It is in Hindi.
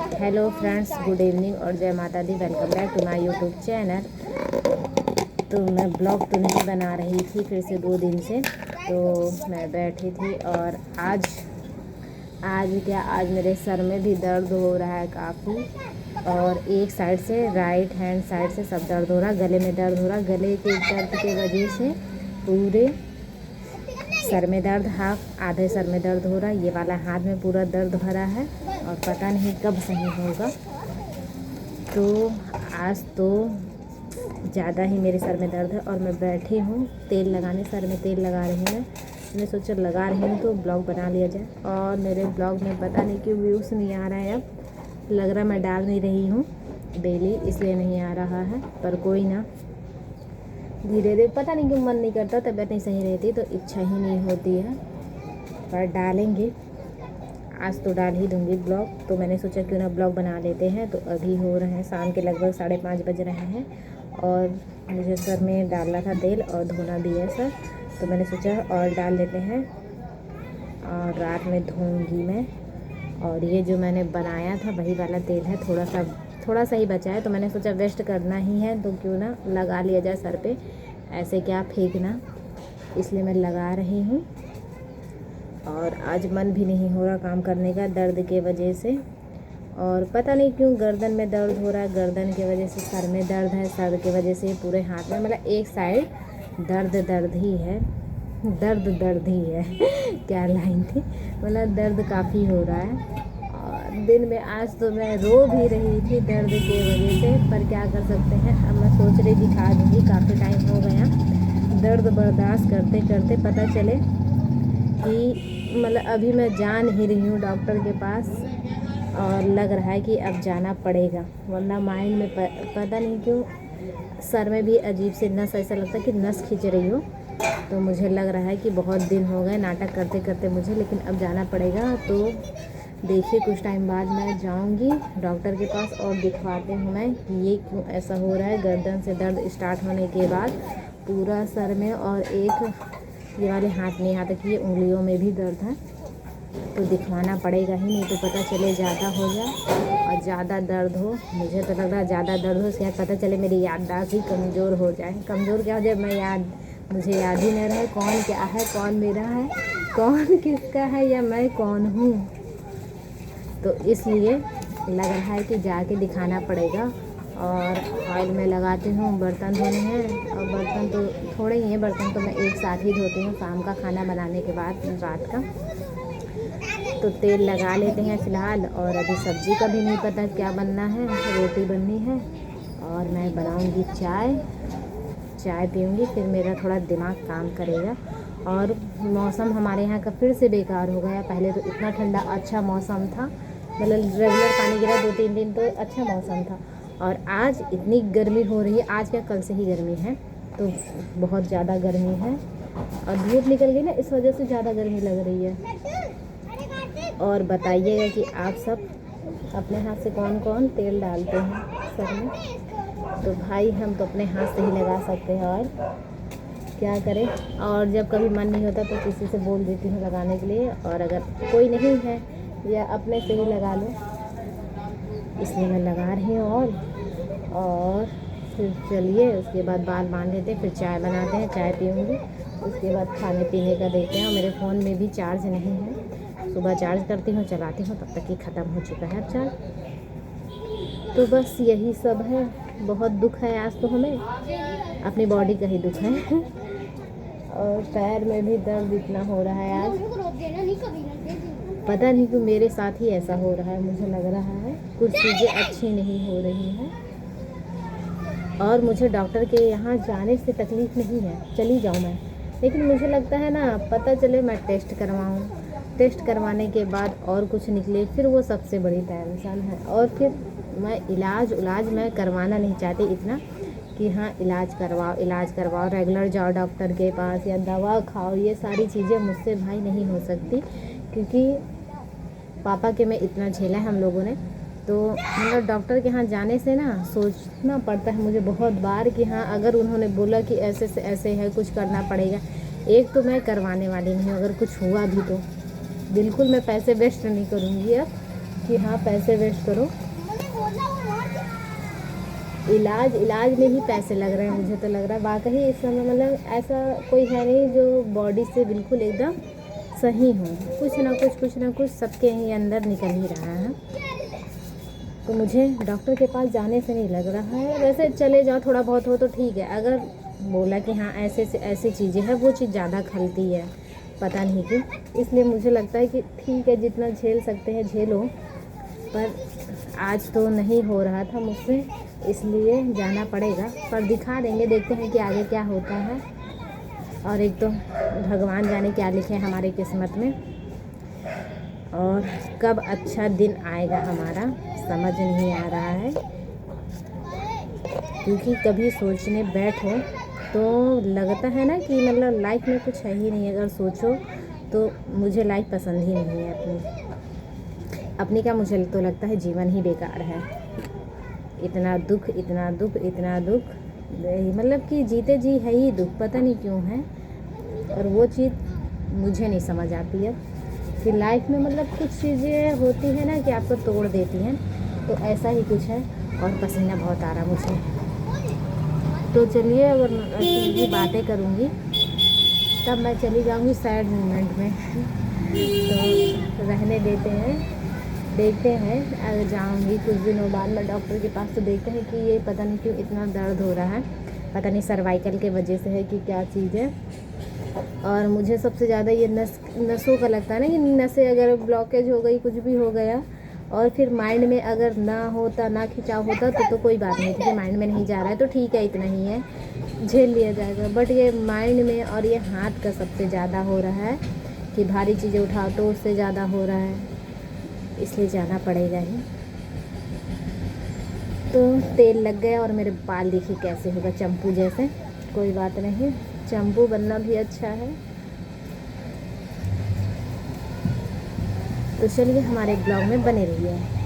हेलो फ्रेंड्स, गुड इवनिंग और जय माता दी। Welcome back to my YouTube channel. तो मैं ब्लॉग तो नहीं बना रही थी फिर से 2 दिन से, तो मैं बैठी थी और आज मेरे सर में भी दर्द हो रहा है काफ़ी, और एक साइड से राइट हैंड साइड से सब दर्द हो रहा, गले में दर्द हो रहा। गले के दर्द की वजह से पूरे सर में दर्द, हाथ आधे सर में दर्द हो रहा है। ये वाला हाथ में पूरा दर्द भरा है और पता नहीं कब सही होगा। तो आज तो ज़्यादा ही मेरे सर में दर्द है और मैं बैठी हूँ तेल लगाने, सर में तेल लगा रही हूँ। मैं सोचा लगा रही हूँ तो ब्लॉग बना लिया जाए। और मेरे ब्लॉग में पता नहीं क्यों व्यूज़ नहीं आ रहा है। अब लग रहा मैं डाल नहीं रही हूँ डेली, इसलिए नहीं आ रहा है। पर कोई ना, धीरे धीरे, पता नहीं क्यों मन नहीं करता, तबीयत नहीं सही रहती तो इच्छा ही नहीं होती है। पर डालेंगे, आज तो डाल ही दूँगी ब्लॉग। तो मैंने सोचा क्यों ना ब्लॉग बना लेते हैं। तो अभी हो रहे हैं शाम के लगभग 5:30 बज रहे हैं और मुझे सर में डालना था तेल और धोना भी है सर, तो मैंने सोचा और डाल लेते हैं और रात में धोऊंगी मैं। और ये जो मैंने बनाया था वही वाला तेल है, थोड़ा सा ही बचा है, तो मैंने सोचा वेस्ट करना ही है तो क्यों ना लगा लिया जाए सर पे, ऐसे क्या फेंकना, इसलिए मैं लगा रही हूँ। और आज मन भी नहीं हो रहा काम करने का दर्द के वजह से, और पता नहीं क्यों गर्दन में दर्द हो रहा है, गर्दन की वजह से सर में दर्द है, सर की वजह से पूरे हाथ में, मतलब एक साइड दर्द ही है, दर्द ही है क्या लाइन थी, मतलब दर्द काफ़ी हो रहा है। और दिन में आज तो मैं रो भी रही थी दर्द की वजह से, पर क्या कर सकते हैं। अब मैं सोच रही दिखा दूँगी, काफ़ी टाइम हो गया दर्द बर्दाश्त करते करते, पता चले कि मतलब अभी मैं जा नहीं रही हूँ डॉक्टर के पास, और लग रहा है कि अब जाना पड़ेगा, वरना माइंड में पता नहीं क्यों सर में भी अजीब से नस, ऐसा लगता है कि नस खींच रही हो। तो मुझे लग रहा है कि बहुत दिन हो गए नाटक करते करते मुझे, लेकिन अब जाना पड़ेगा। तो देखिए कुछ टाइम बाद मैं जाऊंगी डॉक्टर के पास और दिखवाते हूँ मैं कि ये क्यों ऐसा हो रहा है। गर्दन से दर्द स्टार्ट होने के बाद पूरा सर में और एक ये वाले हाथ में, यहाँ तक ये उंगलियों में भी दर्द है। तो दिखवाना पड़ेगा ही, नहीं तो पता चले ज़्यादा हो जाए और ज़्यादा दर्द हो। मुझे तो लग रहा है ज़्यादा दर्द हो, शायद पता चले मेरी याददाश्त ही कमज़ोर हो जाए। कमज़ोर क्या हो जाए, मुझे याद ही नहीं रहे कौन क्या है, कौन मेरा है, कौन किसका है, या मैं कौन हूँ। तो इसलिए लग रहा है कि जाके दिखाना पड़ेगा। और ऑयल में लगाती हूँ, बर्तन धोने हैं, और बर्तन तो थोड़े ही हैं, बर्तन तो मैं एक साथ ही धोती हूँ शाम का खाना बनाने के बाद, रात का। तो तेल लगा लेते हैं फ़िलहाल। और अभी सब्ज़ी का भी नहीं पता क्या बनना है, रोटी बननी है और मैं बनाऊंगी चाय पीऊंगी, फिर मेरा थोड़ा दिमाग काम करेगा। और मौसम हमारे यहाँ का फिर से बेकार हो गया। पहले तो इतना ठंडा अच्छा मौसम था, मतलब रेगुलर पानी गिरा 2-3 दिन तो अच्छा मौसम था, और आज इतनी गर्मी हो रही है। आज क्या, कल से ही गर्मी है, तो बहुत ज़्यादा गर्मी है और धूप निकल गई ना, इस वजह से ज़्यादा गर्मी लग रही है। और बताइएगा कि आप सब अपने हाथ से कौन कौन तेल डालते हैं सर में। तो भाई हम तो अपने हाथ से ही लगा सकते हैं, और क्या करें। और जब कभी मन नहीं होता तो किसी से बोल देती हूँ लगाने के लिए, और अगर कोई नहीं है या अपने से ही लगा लो, इसलिए मैं लगा रही हूँ। और फिर चलिए उसके बाद बाल बांध लेते हैं, फिर चाय बनाते हैं, चाय पीऊँगी, उसके बाद खाने पीने का देखते हैं। और मेरे फ़ोन में भी चार्ज नहीं है, सुबह चार्ज करती हूँ, चलाती हूँ, तब तक ही ख़त्म हो चुका है चार्ज। तो बस यही सब है। बहुत दुख है आज तो, हमें अपनी बॉडी का ही दुख है और पैर में भी दर्द इतना हो रहा है आज, पता नहीं क्यों मेरे साथ ही ऐसा हो रहा है। मुझे लग रहा है कुछ चीज़ें अच्छी नहीं हो रही हैं। और मुझे डॉक्टर के यहाँ जाने से तकलीफ़ नहीं है, चली जाऊँ मैं, लेकिन मुझे लगता है ना, पता चले मैं टेस्ट करवाऊँ, टेस्ट करवाने के बाद और कुछ निकले, फिर वो सबसे बड़ी टेंशन है। और फिर मैं इलाज मैं करवाना नहीं चाहती इतना कि हाँ इलाज करवाओ, रेगुलर जाओ डॉक्टर के पास या दवा खाओ, ये सारी चीज़ें मुझसे भाई नहीं हो सकती, क्योंकि पापा के में इतना झेला है हम लोगों ने। तो मतलब डॉक्टर के यहाँ जाने से ना सोचना पड़ता है मुझे बहुत बार कि हाँ अगर उन्होंने बोला कि ऐसे से ऐसे है, कुछ करना पड़ेगा। एक तो मैं करवाने वाली नहीं हूँ, अगर कुछ हुआ भी तो बिल्कुल मैं पैसे वेस्ट नहीं करूँगी अब, कि हाँ पैसे वेस्ट करो। इलाज में ही पैसे लग रहे हैं, मुझे तो लग रहा है वाकई इस समय मतलब ऐसा कोई है नहीं जो बॉडी से बिल्कुल एकदम सही हो। कुछ ना कुछ सबके ही अंदर निकल ही रहा है। तो मुझे डॉक्टर के पास जाने से नहीं लग रहा है। वैसे चले जाओ थोड़ा बहुत हो तो ठीक है, अगर बोला कि हाँ ऐसे से ऐसी चीज़ें हैं, वो चीज़ ज़्यादा खलती है, पता नहीं क्यों। इसलिए मुझे लगता है कि ठीक है, जितना झेल सकते हैं झेलो, पर आज तो नहीं हो रहा था मुझसे, इसलिए जाना पड़ेगा। पर दिखा देंगे, देखते हैं कि आगे क्या होता है। और एक तो भगवान जाने क्या लिखे हैं हमारी किस्मत में, और कब अच्छा दिन आएगा हमारा समझ नहीं आ रहा है। क्योंकि कभी सोचने बैठो तो लगता है ना कि मतलब लाइफ में कुछ है ही नहीं। अगर सोचो तो मुझे लाइफ पसंद ही नहीं है अपनी का मुझे तो लगता है जीवन ही बेकार है। इतना दुख मतलब कि जीते जी है ही दुख, पता नहीं क्यों है। और वो चीज़ मुझे नहीं समझ आती है कि लाइफ में मतलब कुछ चीज़ें होती हैं ना कि आपको तोड़ देती हैं, तो ऐसा ही कुछ है। और पसीना बहुत आ रहा मुझे, तो चलिए अगर ऐसी बातें करूँगी तब मैं चली जाऊँगी सैड मोमेंट में तो रहने देते हैं, देखते हैं। अगर जाऊँगी कुछ दिनों बाद मैं डॉक्टर के पास तो देखते हैं कि ये पता नहीं क्यों इतना दर्द हो रहा है, पता नहीं सर्वाइकल के वजह से है कि क्या चीज़ है। और मुझे सबसे ज़्यादा ये नसों का लगता है ना कि नसें अगर ब्लॉकेज हो गई, कुछ भी हो गया, और फिर माइंड में अगर ना खिंचाव होता तो कोई बात नहीं थी कि माइंड में नहीं जा रहा है तो ठीक है, इतना ही है, झेल लिया जाएगा। बट ये माइंड में और ये हाथ का सबसे ज़्यादा हो रहा है कि भारी चीज़ें उठाओ तो उससे ज़्यादा हो रहा है, इसलिए जाना पड़ेगा ही। तो तेल लग गया और मेरे बाल देखिए कैसे होगा, चंपू जैसे। कोई बात नहीं, चंपू बनना भी अच्छा है। तो चलिए हमारे ब्लॉग में बने रहिए।